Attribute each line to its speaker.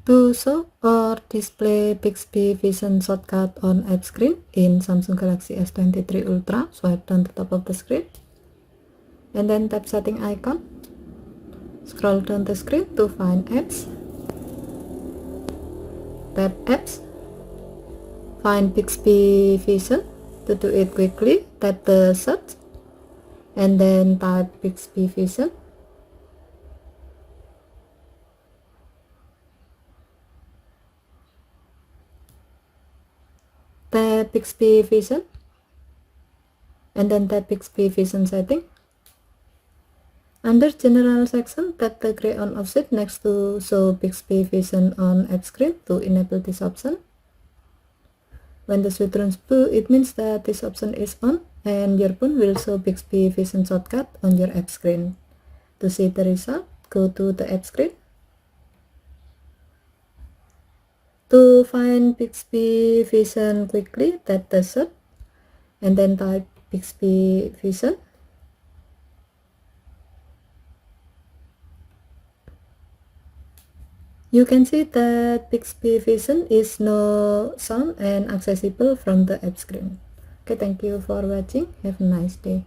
Speaker 1: To show or display Bixby Vision shortcut on app screen in Samsung Galaxy S23 Ultra, swipe down the top of the screen and then tap setting icon. Scroll down the screen to find apps. Tap apps. Find Bixby Vision. To do it quickly, tap the search and then type Bixby Vision. Tap Bixby Vision and then tap Bixby Vision setting. Under general section, tap the gray on offset next to show Bixby Vision on app screen to enable this option. When the switch turns blue, it means that this option is on and your phone will show Bixby Vision shortcut on your app screen. To see the result, go to the app screen. To find Bixby Vision quickly, tap the search and then type Bixby Vision. You can see that Bixby Vision is no sound and accessible from the app screen. Okay, thank you for watching. Have a nice day.